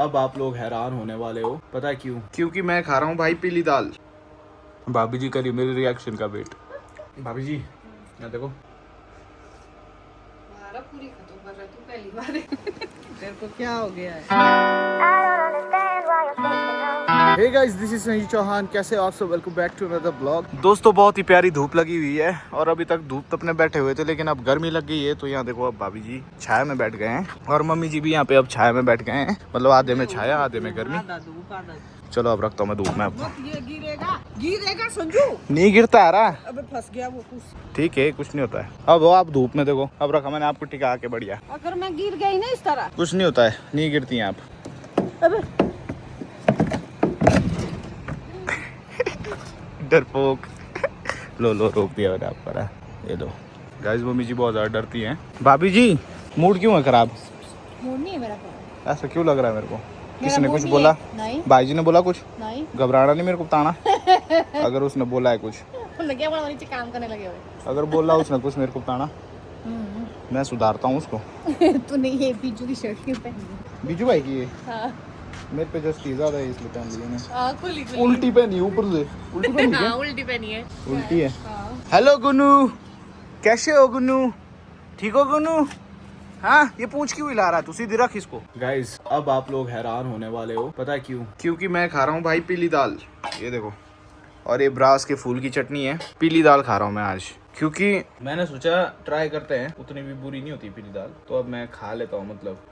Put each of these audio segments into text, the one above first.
अब आप लोग हैरान होने वाले हो, पता क्यों? क्योंकि मैं खा रहा हूँ भाई पीली दाल। भाभी जी करिए मेरे रिएक्शन का वेट। भाभी जी यहाँ देखो। पूरी खत्म कर रहा तू पहली बार। तेरे को क्या हो गया है? Hey guys, this is Sanjeev Chauhan. कैसे हो आप सब? Welcome back to another blog. दोस्तों बहुत ही प्यारी धूप लगी हुई है और अभी तक धूप तपने बैठे हुए थे, लेकिन अब गर्मी लग गई है। तो यहाँ देखो अब भाभी जी छाया में बैठ गए हैं और मम्मी जी भी यहाँ पे अब छाया में बैठ गए हैं। मतलब आधे में छाया आधे में गर्मी। चलो अब रखता हूँ मैं धूप में आपको। ये गिरेगा संजू। नहीं गिरता है रहा। अबे फंस गया वो कुछ। ठीक है कुछ नहीं होता है। अब आप धूप में देखो, अब रखा मैंने आपको टिका के बढ़िया। अगर मैं गिर गई ना इस तरह कुछ नहीं होता है, नहीं गिरती हैं आप। अबे डरपोक। लो रोक दिया मैंने आपको ना। ये लो गाइस, मम्मी जी बहुत ज्यादा डरती हैं। भाभी जी मूड क्यों है खराब? मूड नहीं है मेरा। ऐसा क्यों लग रहा है मेरे को? मेरा किसी ने मूड कुछ नहीं बोला? नहीं। भाई जी ने बोला कुछ? नहीं। घबराना नहीं मेरे को, बताना अगर उसने बोला है कुछ। लगे बड़ा नीचे काम करने लगे हुए। अगर बोला उसने कुछ मेरे को बताना, मैं सुधारता हूँ उसको। तू नहीं, ये बीजू की शर्ट क्यों पहनी? बीजू भाई की है। हाँ। मेरे पे जस्ती ज्यादा है इसलिए पहन ली मैंने। खुली उल्टी पहनी है ऊपर से। उल्टी पहनी है? हाँ, उल्टी पहनी है। उल्टी है। हेलो गुनू, कैसे हो गुनू? ठीक हो गुनू? हाँ ये पूछ क्यों हिला रहा है तू? सीधी रख इसको। गाइस अब आप लोग हैरान होने वाले हो, पता क्यों? क्योंकि मैं खा रहा हूँ भाई पीली दाल। ये देखो, और ये ब्रास के फूल की चटनी है। पीली दाल खा रहा हूँ मैं आज, क्योंकि मैंने सोचा ट्राई करते हैं, उतनी भी बुरी नहीं होती पीली दाल, तो अब मैं खा लेता हूँ। मतलब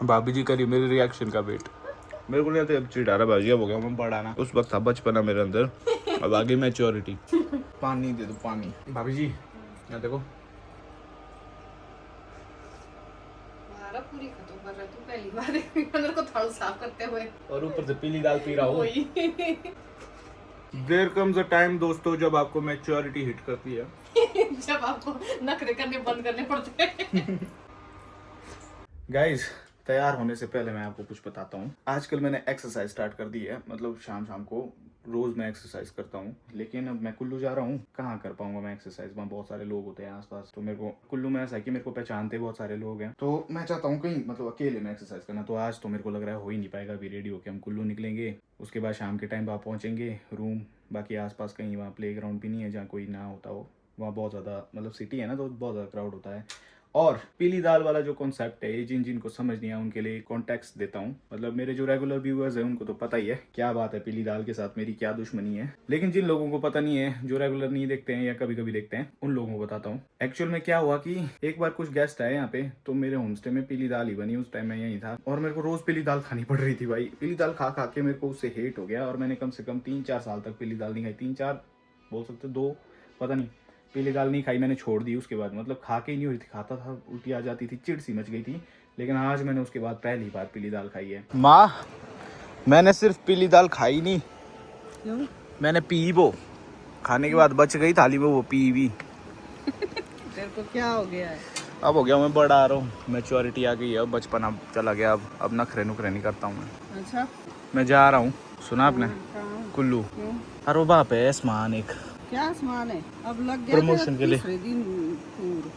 भाभी जी करिए मेरे रिएक्शन का वेट। मेरे को नहीं आता अब चिढ़ा रहा भाजी। अब हो गया मैं बड़ा ना, उस वक्त था बचपना मेरे अंदर, अब आगे मैच्योरिटी। पानी दे दो पानी। भाभी जी यहाँ देखो। पूरी खत्म कर रहा तू पहली बार। अंदर को थाल साफ करते हुए और ऊपर से पीली दाल पी रहा हूँ। देयर कम्स अ टाइम दोस्तों जब आपको मैच्योरिटी हिट करती है। जब आपको नखरे करने बंद करने पड़ते हैं। गाइस तैयार होने से पहले मैं आपको कुछ बताता हूँ। आजकल मैंने एक्सरसाइज स्टार्ट कर दी है, मतलब शाम को रोज मैं एक्सरसाइज करता हूँ। लेकिन अब मैं कुल्लू जा रहा हूँ, कहाँ कर पाऊंगा मैं एक्सरसाइज? वहाँ बहुत सारे लोग होते हैं आसपास। तो मेरे को कुल्लू में ऐसा है कि मेरे को पहचानते बहुत सारे लोग हैं, तो मैं चाहता हूँ कहीं मतलब अकेले में एक्सरसाइज करना। तो आज तो मेरे को लग रहा है हो ही नहीं पाएगा। अभी रेडी होकर हम कुल्लू निकलेंगे, उसके बाद शाम के टाइम वहाँ पहुँचेंगे रूम। बाकी आसपास कहीं वहाँ प्ले ग्राउंड भी नहीं है जहाँ कोई ना होता हो। वहाँ बहुत ज़्यादा मतलब सिटी है ना, तो बहुत ज़्यादा क्राउड होता है। और पीली दाल वाला जो कॉन्सेप्ट है, ये जिनको समझ नहीं आया उनके लिए कॉन्टेक्स्ट देता हूँ। मतलब मेरे जो रेगुलर व्यूअर्स हैं उनको तो पता ही है क्या बात है, पीली दाल के साथ मेरी क्या दुश्मनी है। लेकिन जिन लोगों को पता नहीं है, जो रेगुलर नहीं देखते हैं या कभी कभी देखते हैं, उन लोगों को बताता हूँ। एक्चुअल में क्या हुआ कि एक बार कुछ गेस्ट आए यहाँ पे, तो मेरे होम स्टे में पीली दाल ही बनी। उस टाइम मैं यहीं था और मेरे को रोज पीली दाल खानी पड़ रही थी भाई। पीली दाल खा खा के मेरे को उससे हेट हो गया और मैंने कम से कम 3-4 साल तक पीली दाल नहीं खाई। 3-4 बोल सकते, 2 पता नहीं। पीली दाल नहीं खाई मैंने, छोड़ दी उसके बाद। मतलब खा के ही नहीं हुई थी, खाता था उल्टी आ जाती थी, चिड़ सी मच गई थी। लेकिन आज मैंने उसके बाद पहली बार पीली दाल खाई है। माँ मैंने सिर्फ पीली दाल खाई नहीं, क्यों? मैंने पी वो। खाने के बाद बच गई थाली में, वो पी भी। तेरे को क्या हो गया है? अब हो गया मैं बड़ा आ रहा हूँ, मैच्योरिटी आ गई है, अब बचपन अब चला गया। अब नखरे नुखरे नहीं करता हूँ मैं। अच्छा मैं जा रहा हूँ, सुना आपने? कुल्लू। क्यों? अरे वहाँ पे सामान एक क्या सामान है? अब लग गया प्रमोशन के लिए। तीसरे दिन टूर।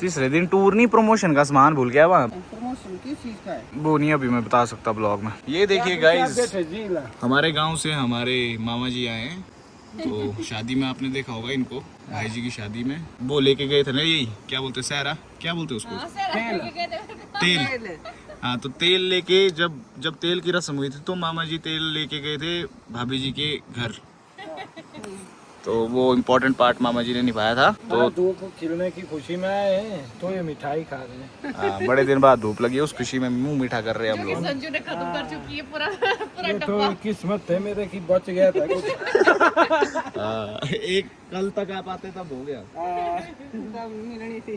तीसरे दिन टूर नहीं, प्रमोशन का सामान भूल गया वहाँ। प्रमोशन किस चीज का है? वो नहीं अभी मैं बता सकता ब्लॉग में। ये देखिए गाइस, हमारे गांव से हमारे मामा जी आए हैं। तो शादी में आपने देखा होगा इनको, भाई जी की शादी में वो लेके गए थे ना, यही क्या बोलते सहरा, क्या बोलते उसको? तेल। हाँ तो तेल लेके, जब तेल की रस्म हुई थी तो मामा जी तेल लेके गए थे भाभी जी के घर। तो वो इम्पोर्टेंट पार्ट मामा जी ने निभाया था। तो धूप खिलने की खुशी में आए हैं, तो ये मिठाई खा रहे हैं। हाँ बड़े दिन बाद धूप लगी है, उस खुशी में मुंह मीठा कर रहे हैं हम लोग। संजू ने खत्म कर चुकी है पूरा ये तो किस्मत है मेरे की, बच गया था कुछ। एक कल तक आप आते तब हो गया। मिलनी थी।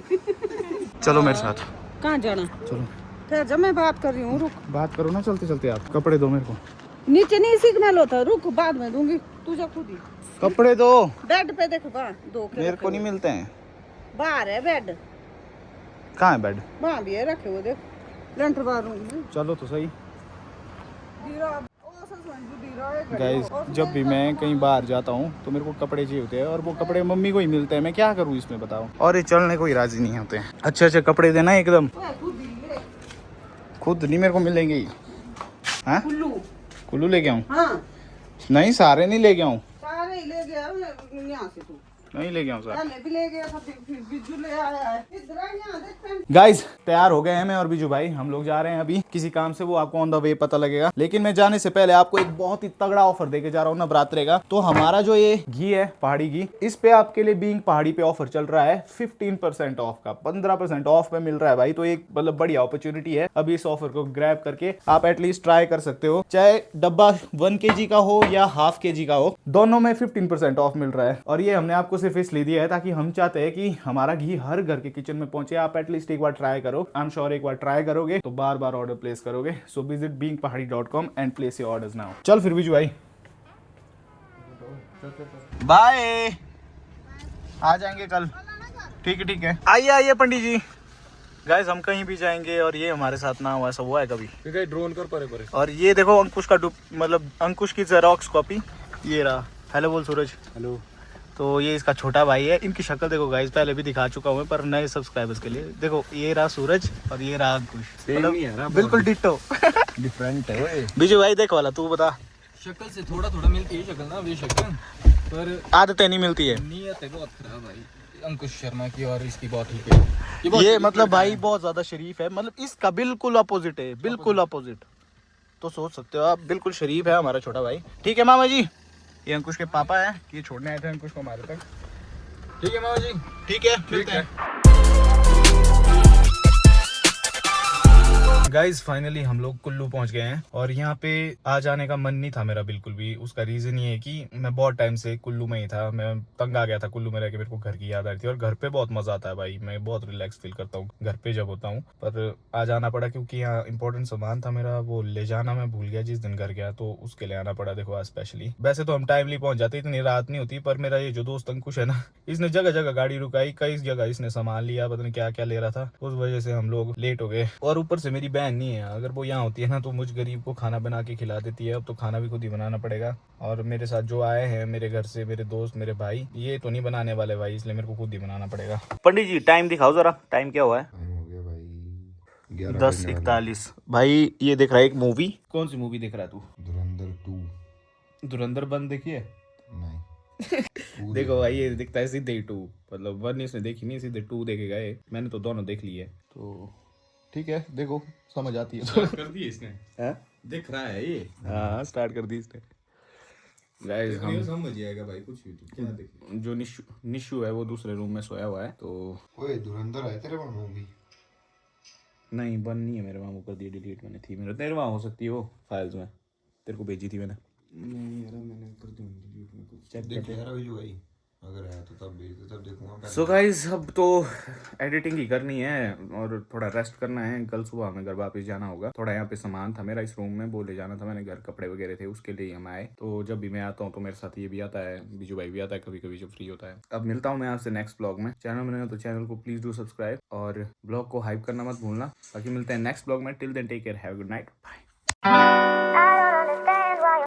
चलो मेरे साथ। कहाँ जाना? चलो फिर जब मैं बात कर रही हूँ, रुक। बात करो ना चलते चलते। आप कपड़े दो मेरे को। नीचे नहीं सिग्नल होता, रुक बाद में दूंगी, तू जा खुद ही। कपड़े दो। बेड पे देख बा, दो मेरे को नहीं मिलते हैं। बाहर है बेड। कहाँ है बेड? वहाँ भी है रखे हुए, देख लेंटर बार रूम। चलो तो सही। गाइस जब भी मैं कहीं बाहर जाता हूँ तो मेरे को कपड़े चाहिए होते हैं, और वो कपड़े मम्मी को ही मिलते हैं। मैं क्या करूँ इसमें बताओ? और ये चलने को ही राजी नहीं होते हैं। अच्छे अच्छे कपड़े देना एकदम। खुद नहीं मेरे को मिलेंगी। हाँ कुल्लू। कुल्लू लेके आऊँ? हाँ नहीं सारे नहीं लेके आऊँ। सारे ही ले गया यहाँ से तू। नहीं लेके आऊँ सर। पहले भी ले गया था, फिर बिज्जू ले आया है। इधर आ, यहाँ देख पेन। गाइज तैयार हो गए हैं मैं और बीजू भाई, हम लोग जा रहे हैं अभी किसी काम से, वो आपको ऑन द वे पता लगेगा। लेकिन मैं जाने से पहले आपको एक बहुत ही तगड़ा ऑफर देके जा रहा हूँ नवरात्रे का। तो हमारा जो ये घी है पहाड़ी घी, इस पे आपके लिए बीइंग पहाड़ी पे ऑफर चल रहा है 15% ऑफ का, 15% ऑफ पे मिल रहा है भाई। तो एक मतलब बढ़िया अपॉर्चुनिटी है, अभी इस ऑफर को ग्रैब करके आप एटलीस्ट ट्राई कर सकते हो। चाहे डब्बा 1 kg का हो या ½ kg का हो, दोनों में 15% ऑफ मिल रहा है। और ये हमने आपको सिर्फ इसलिए दिया है ताकि हम चाहते हैं कि हमारा घी हर घर के किचन में पहुंचे। आप एटलीस्ट एक बार ट्राई करो, आई एम श्योर एक बार ट्राई करोगे तो बार बार ऑर्डर प्लेस करोगे। So visit beingpahadi.com and place your orders now. चल फिर बीजू भाई बाय, आ जाएंगे कल। ठीक है आइए आइए पंडित जी। गाइस हम कहीं भी जाएंगे और ये हमारे साथ ना हुआ, ऐसा हुआ है कभी? ड्रोन कर परे। और ये देखो अंकुश का मतलब अंकुश की जेरोक्स कॉपी ये रहा। हेलो बोल सूरज। हेलो। तो ये इसका छोटा भाई है। इनकी शक्ल देखो गाइस, पहले भी दिखा चुका हूँ पर नए सब्सक्राइबर्स के लिए। देखो ये रहा सूरज और ये रहा अंकुश, मतलब बिल्कुल डिट्टो। डिफरेंट है ओए। बीजू भाई देख वाला तू बता। शक्ल से थोड़ा मिलती है शक्ल ना, ये शक्ल पर आदतें नहीं मिलती है। नीयत है बहुत खराब भाई अंकुश शर्मा की, और इसकी बहुत ठीक है। ये मतलब भाई बहुत ज्यादा शरीफ है, मतलब इसका बिल्कुल अपोजिट है, बिल्कुल अपोजिट। तो सोच सकते हो आप, बिल्कुल शरीफ है हमारा छोटा भाई। ठीक है मामा जी, ये अंकुश के पापा है, ये छोड़ने आए थे अंकुश को हमारे तक। ठीक है मामा जी। ठीक है मिलते हैं। गाइज फाइनली हम लोग कुल्लू पहुंच गए हैं और यहाँ पे आ जाने का मन नहीं था मेरा बिल्कुल भी। उसका रीजन ये है कि मैं बहुत टाइम से कुल्लू में ही था, मैं तंग आ गया था कुल्लू में रह के, मेरे को घर की याद आ रही थी। और घर पे बहुत मजा आता है भाई, मैं बहुत रिलैक्स फील करता हूँ घर पे जब होता हूँ। पर आ जाना पड़ा क्योंकि यहाँ इंपॉर्टेंट सामान था मेरा, वो ले जाना मैं भूल गया जिस दिन घर गया, तो उसके लिए आना पड़ा। देखो आज स्पेशली, वैसे तो हम टाइमली पहुंच जाते, इतनी रात नहीं होती, पर मेरा ये जो दोस्त अंकुश है ना, इसने जगह जगह गाड़ी रुकाई, कई जगह इसने सामान लिया, पता नहीं क्या क्या ले रहा था, उस वजह से हम लोग लेट हो गए। और ऊपर से मेरी बहन नहीं है, अगर वो यहाँ होती है ना तो मुझ गरीब को खाना बना के खिला देती है। अब तो खाना भी खुद ही बनाना पड़ेगा। और मेरे साथ जो आए हैं मेरे घर से, मेरे दोस्त मेरे भाई, ये तो नहीं बनाने वाले भाई, इसलिए मेरे को खुद ही बनाना पड़ेगा। पंडित जी टाइम दिखाओ जरा, टाइम क्या हुआ है? हो गया भाई 10:41 भाई। ये देख रहा है एक मूवी, कौन सी मूवी देख रहा है तू? धुरंधर 2। धुरंधर 1 देखी है? नहीं देखो भाई ये दिखता है सीधे 2, मतलब 1 इसने देखी नहीं, सीधे 2 देखेगा ये। मैंने तो दोनों देख ली है, तो ठीक है देखो समझ आती है तो। कर दी इसने, हैं? दिख रहा है ये। हाँ स्टार्ट कर दी इसने। गाइस हम समझ जाएगा भाई, कुछ भी तो क्या देखे। जो निशु है वो दूसरे रूम में सोया हुआ है, तो ओए धुरंधर है तेरे वहाँ मूवी? नहीं 1 नहीं है मेरे वहाँ, वो कर दी डिलीट मैंने, थी मेरे तेरे वहाँ हो सकती है वो फाइल्स में, तेरे को भेजी थी मैंने। नहीं यार मैंने कर दी डिलीट में कुछ। चेक देख कर। यार अभी भाई, अगर है तो तब भेज दे, तब देखूंगा। सो गाइस अब तो एडिटिंग ही करनी है और थोड़ा रेस्ट करना है। कल सुबह हमें घर वापस जाना होगा। थोड़ा यहाँ पे सामान था मेरा इस रूम में, वो ले जाना था मैंने, घर कपड़े वगैरह थे, उसके लिए हम आए। तो जब भी मैं आता हूँ तो मेरे साथ ये भी आता है, बीजू भाई भी आता है कभी कभी जब फ्री होता है। अब मिलता हूँ मैं आपसे नेक्स्ट ब्लॉग में। चैनल में तो चैनल को प्लीज डू सब्सक्राइब और ब्लॉग को हाइप करना मत भूलना। बाकी मिलते हैं नेक्स्ट ब्लॉग में। Till then take care, have a good night, bye.